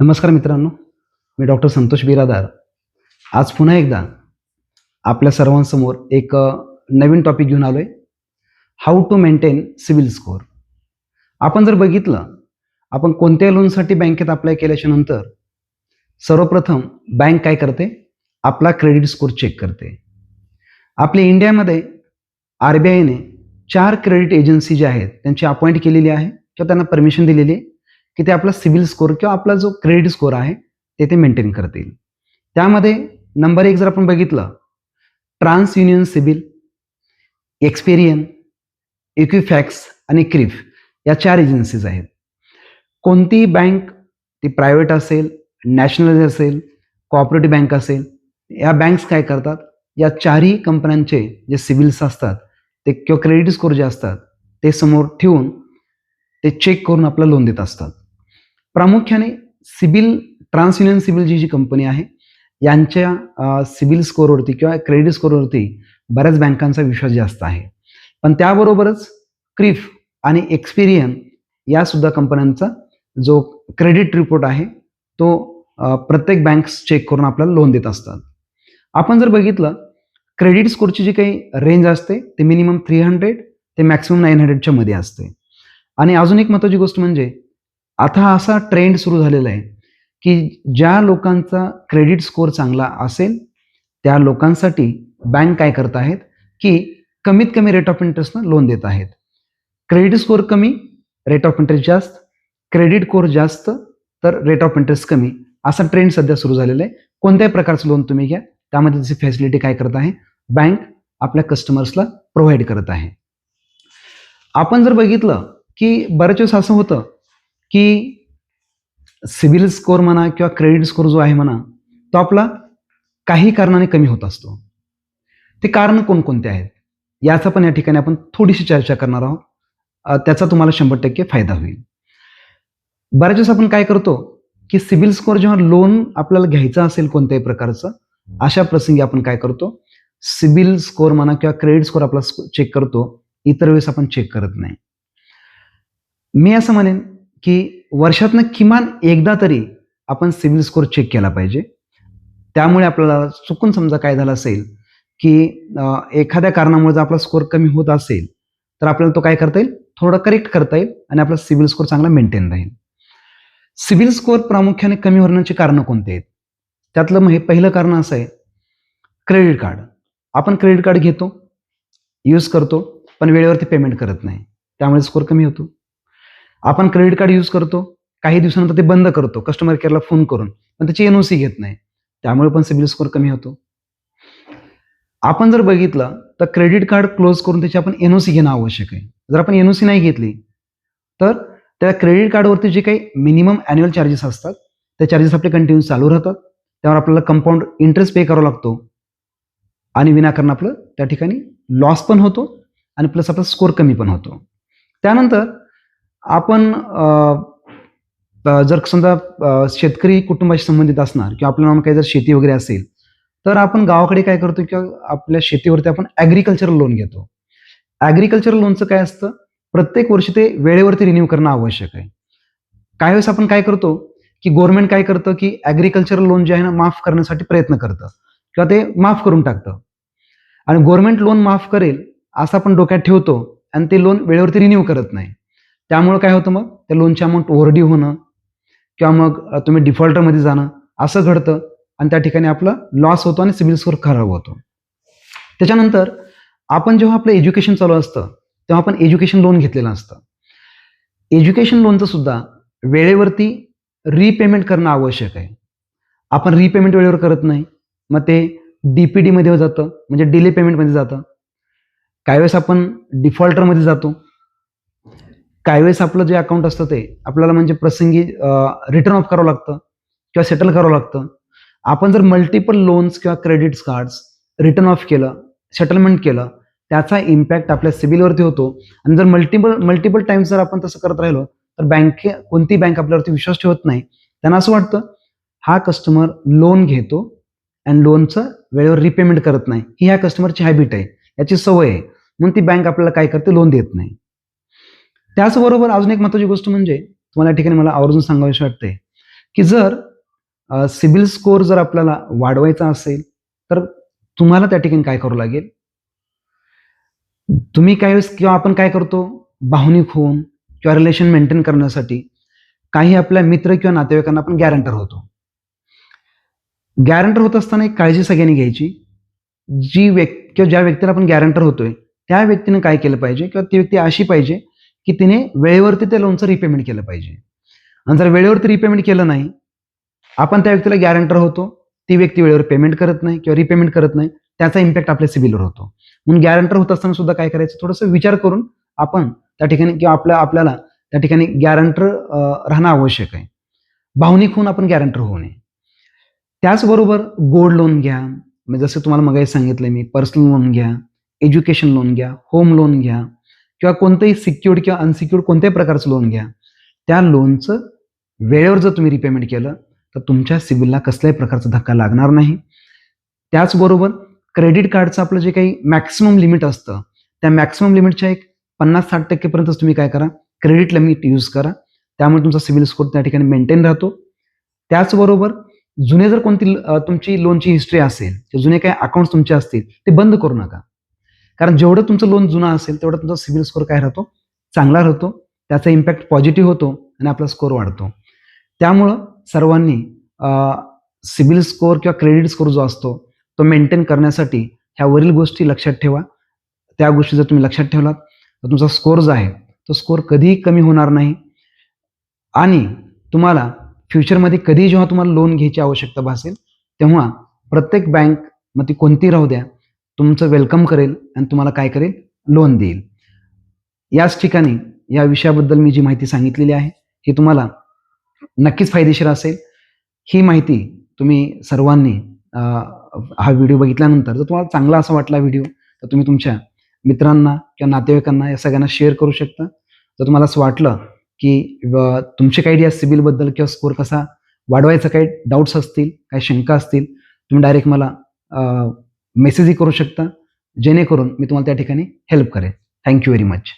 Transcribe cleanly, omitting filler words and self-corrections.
नमस्कार मित्रांनो, मी डॉक्टर संतोष बिरादार आज पुन्हा एकदा आपल्या सर्वांसमोर एक नवीन टॉपिक घेऊन आलोय. How to maintain CIBIL score. आपण जर बघितलं, आपण कोणत्याही लोनसाठी बँकेत अप्लाय केल्याच्या नंतर सर्वप्रथम बँक काय करते, आपला क्रेडिट स्कोअर चेक करते. आपल्या इंडियामध्ये RBIने 4 क्रेडिट एजन्सी जे आहेत त्यांची अपॉइंट केलेली आहे किंवा त्यांना परमिशन दिलेली आहे की ते आपला सिबिल स्कोअर किंवा आपला जो क्रेडिट स्कोअर आहे ते मेंटेन करतील. त्यामध्ये नंबर 1 जर आपण बघितलं, ट्रान्स युनियन सिबिल, एक्सपेरियन, इक्विफॅक्स आणि क्रिफ या 4 एजन्सीज आहेत. कोणतीही बँक ती प्रायव्हेट असेल, नॅशनल असेल, कोऑपरेटिव्ह बँक असेल, या बँक्स काय करतात, या 4ही कंपन्यांचे जे सिबिल्स असतात ते किंवा क्रेडिट स्कोअर जे असतात ते समोर ठेवून ते चेक करून आपलं लोन देत असतात. प्रामुख्याने ट्रान्स युनियन सिबिल जी कंपनी आहे यांच्या सिबिल स्कोअरवरती किंवा क्रेडिट स्कोअरवरती बऱ्याच बँकांचा विश्वास जास्त आहे. पण त्याबरोबरच क्रिफ आणि एक्सपेरियन या सुद्धा कंपन्यांचा जो क्रेडिट रिपोर्ट आहे तो प्रत्येक बँक्स चेक करून आपल्याला लोन देत असतात. आपण जर बघितलं, क्रेडिट स्कोअरची जी काही रेंज असते ते मिनिमम 300 ते मॅक्सिमम 900च्या मध्ये असते. आणि अजून एक महत्त्वाची गोष्ट म्हणजे आता असा ट्रेंड सुरू झालेला आहे की ज्या लोकांचा क्रेडिट स्कोअर चांगला असेल त्या लोकांसाठी बँक काय करत आहेत की कमीत कमी रेट ऑफ इंटरेस्टनं लोन देत आहेत. क्रेडिट स्कोअर कमी, रेट ऑफ इंटरेस्ट जास्त, क्रेडिट स्कोअर जास्त तर रेट ऑफ इंटरेस्ट कमी, असा ट्रेंड सध्या सुरू झालेला आहे. कोणत्याही प्रकारचं लोन तुम्ही घ्या, त्यामध्ये त्याची फॅसिलिटी काय करत आहे, बँक आपल्या कस्टमर्सला प्रोव्हाइड करत आहे. आपण जर बघितलं की बऱ्याच वेळेस असं होतं की सिबिल स्कोअर म्हणा किंवा क्रेडिट स्कोअर जो आहे म्हणा तो आपला काही कारणाने कमी होत असतो. ते कारण कोणकोणते आहेत याचा पण या ठिकाणी आपण थोडीशी चर्चा करणार आहोत. त्याचा तुम्हाला 100% फायदा होईल. बऱ्याच वेळेस आपण काय करतो की सिबिल स्कोअर जेव्हा लोन आपल्याला घ्यायचं असेल कोणत्याही प्रकारचं, अशा प्रसंगी आपण काय करतो, सिबिल स्कोअर म्हणा किंवा क्रेडिट स्कोअर आपला चेक करतो, इतर वेळेस आपण चेक करत नाही. मी असं म्हणेन की वर्षातनं किमान एकदा तरी आपण सिबिल स्कोअर चेक केला पाहिजे. त्यामुळे आपल्याला चुकून समजा काय झालं असेल की एखाद्या कारणामुळे जर आपला स्कोअर कमी होत असेल तर आपल्याला तो काय करता येईल, थोडं करेक्ट करता येईल आणि आपला सिबिल स्कोअर चांगला मेंटेन राहील. सिबिल स्कोअर प्रामुख्याने कमी होण्याची कारणं कोणती आहेत, त्यातलं हे पहिलं कारण असं आहे, क्रेडिट कार्ड. आपण क्रेडिट कार्ड घेतो, यूज करतो, पण वेळेवरती पेमेंट करत नाही, त्यामुळे स्कोअर कमी होतो. आपण क्रेडिट कार्ड यूज करतो, काही दिवसानंतर ते बंद करतो कस्टमर केअरला फोन करून, पण त्याची NOC घेत नाही, त्यामुळे पण सिबिल स्कोअर कमी होतो. आपण जर बघितलं तर क्रेडिट कार्ड क्लोज करून त्याची आपण NOC घेणं आवश्यक आहे. जर आपण NOC नाही घेतली तर त्या क्रेडिट कार्डवरती जे काही मिनिमम ॲन्युअल चार्जेस असतात ते चार्जेस आपले कंटिन्यू चालू राहतात. त्यावर आपल्याला कंपाऊंड इंटरेस्ट पे करावा लागतो आणि विनाकारण आपलं त्या ठिकाणी लॉस पण होतो आणि प्लस आपला स्कोअर कमी पण होतो. त्यानंतर आपण जर समजा शेतकरी कुटुंबाशी संबंधित असणार किंवा आपल्या काही जर शेती वगैरे असेल तर आपण गावाकडे काय करतो किंवा आपल्या शेतीवरती आपण ॲग्रिकल्चरल लोन घेतो. ॲग्रिकल्चरल लोनचं काय असतं, प्रत्येक वर्षी ते वेळेवरती रिन्यू करणं आवश्यक आहे. काही वेळेस आपण काय करतो की गव्हर्नमेंट काय करतं की ॲग्रिकल्चरल लोन जे आहे ना माफ करण्यासाठी प्रयत्न करतं किंवा ते माफ करून टाकतं आणि गव्हर्नमेंट लोन माफ करेल असं आपण डोक्यात ठेवतो आणि ते लोन वेळेवरती रिन्यू करत नाही. त्यामुळे काय होतं, मग त्या लोनची अमाऊंट ओव्हरड्यू होणं किंवा मग तुम्ही डिफॉल्टरमध्ये जाणं असं घडतं आणि त्या ठिकाणी आपला लॉस होतो आणि सिबिल स्कोअर खराब होतो. त्याच्यानंतर आपण जेव्हा आपलं एज्युकेशन चालू असतं तेव्हा आपण एज्युकेशन लोन घेतलेलं असतं. एज्युकेशन लोनचं सुद्धा वेळेवरती रिपेमेंट करणं आवश्यक आहे. आपण रिपेमेंट वेळेवर करत नाही, मग ते DPD मध्ये जातं, म्हणजे डिले पेमेंटमध्ये जातं. काही वेळेस आपण डिफॉल्टरमध्ये जातो, काही वेळेस आपलं जे अकाउंट असतं ते आपल्याला म्हणजे प्रसंगी रिटर्न ऑफ करावं लागतं किंवा सेटल करावं लागतं. आपण जर मल्टिपल लोन्स किंवा क्रेडिट कार्ड्स रिटर्न ऑफ केलं, सेटलमेंट केलं, त्याचा इम्पॅक्ट आपल्या सिबिलवरती होतो. आणि जर मल्टिपल टाइम्स जर आपण तसं करत राहिलो तर कोणती बँक आपल्यावरती विश्वास ठेवत नाही. त्यांना असं वाटतं हा कस्टमर लोन घेतो आणि लोनचं वेळेवर रिपेमेंट करत नाही, ही ह्या कस्टमरची हॅबिट आहे, याची सवय आहे, म्हणून ती बँक आपल्याला काय करते, लोन देत नाही. त्याचबरोबर अजून एक महत्त्वाची गोष्ट म्हणजे तुम्हाला या ठिकाणी मला आवर्जून सांगावीशी वाटते की जर सिबिल स्कोअर जर आपल्याला वाढवायचा असेल तर तुम्हाला त्या ठिकाणी काय करावं लागेल. तुम्ही काय वेळेस किंवा आपण काय करतो, भावनिक होऊन किंवा रिलेशन मेंटेन करण्यासाठी काही आपल्या मित्र किंवा नातेवाईकांना आपण गॅरंटर होतो. गॅरंटर होत असताना एक काळजी सगळ्यांनी घ्यायची. किंवा ज्या व्यक्तीला आपण गॅरंटर होतोय त्या व्यक्तीने काय केलं पाहिजे किंवा ती व्यक्ती अशी पाहिजे की तिने वेळेवरती त्या लोनचं रिपेमेंट केलं पाहिजे. आणि जर वेळेवरती रिपेमेंट केलं नाही, आपण त्या व्यक्तीला गॅरंटर होतो, ती व्यक्ती वेळेवर पेमेंट करत नाही किंवा रिपेमेंट करत नाही, त्याचा इम्पॅक्ट आपल्या सिबिलवर होतो. म्हणून गॅरंटर होत असताना सुद्धा काय करायचं, थोडंसं विचार करून आपण त्या ठिकाणी किंवा आपल्याला त्या ठिकाणी गॅरंटर राहणं आवश्यक आहे. भावनिक होऊन आपण गॅरंटर होऊ नये. त्याचबरोबर गोल्ड लोन घ्या, म्हणजे जसं तुम्हाला मगाशी सांगितलं मी, पर्सनल लोन घ्या, एज्युकेशन लोन घ्या, होम लोन घ्या किंवा कोणतंही सिक्युर्ड किंवा अनसिक्युर्ड कोणत्याही प्रकारचं लोन घ्या. त्या लोनचं वेळेवर जर तुम्ही रिपेमेंट केलं तर तुमच्या सिबिलला कसल्याही प्रकारचा धक्का लागणार नाही. त्याचबरोबर क्रेडिट कार्डचं आपलं जे काही मॅक्सिमम लिमिट असतं, त्या मॅक्सिमम लिमिटच्या एक 50-60% पर्यंतच तुम्ही काय करा, क्रेडिट लिमिट यूज करा. त्यामुळे तुमचा सिबिल स्कोअर त्या ठिकाणी मेंटेन राहतो. त्याचबरोबर जुने जर कोणती तुमची लोनची हिस्ट्री असेल, जुने काही अकाउंट्स तुमचे असतील, ते बंद करू नका. कारण जेवढं तुमचं लोन जुनं असेल तेवढा तुमचा सिबिल स्कोअर काय राहतो, चांगला राहतो. त्याचा इम्पॅक्ट पॉझिटिव्ह होतो आणि आपला स्कोअर वाढतो. त्यामुळं सर्वांनी सिबिल स्कोअर किंवा क्रेडिट स्कोअर जो असतो तो मेंटेन करण्यासाठी ह्या वरील गोष्टी लक्षात ठेवा. त्या गोष्टी जर तुम्ही लक्षात ठेवलात तर तुमचा स्कोअर जो आहे तो स्कोअर कधीही कमी होणार नाही. आणि तुम्हाला फ्युचरमध्ये कधीही जेव्हा तुम्हाला लोन घ्यायची आवश्यकता भासेल तेव्हा प्रत्येक बँक, मग ती कोणती राहू द्या, तुमचं वेलकम करेल आणि तुम्हाला काय करेल, लोन देईल. याच ठिकाणी या विषयाबद्दल मी जी माहिती सांगितलेली आहे ही तुम्हाला नक्कीच फायदेशीर असेल. ही माहिती तुम्ही सर्वांनी हा व्हिडिओ बघितल्यानंतर जर तुम्हाला चांगला असा वाटला व्हिडिओ तर तुम्ही तुमच्या मित्रांना किंवा नातेवाईकांना या सगळ्यांना शेअर करू शकता. जर तुम्हाला असं वाटलं की तुमचे काही या सिबिलबद्दल किंवा स्कोअर कसा वाढवायचा काही डाऊट्स असतील, काही शंका असतील, तुम्ही डायरेक्ट मला मेसेजही करू शकता, जेणेकरून मी तुम्हाला त्या ठिकाणी हेल्प करेन. Thank you very much.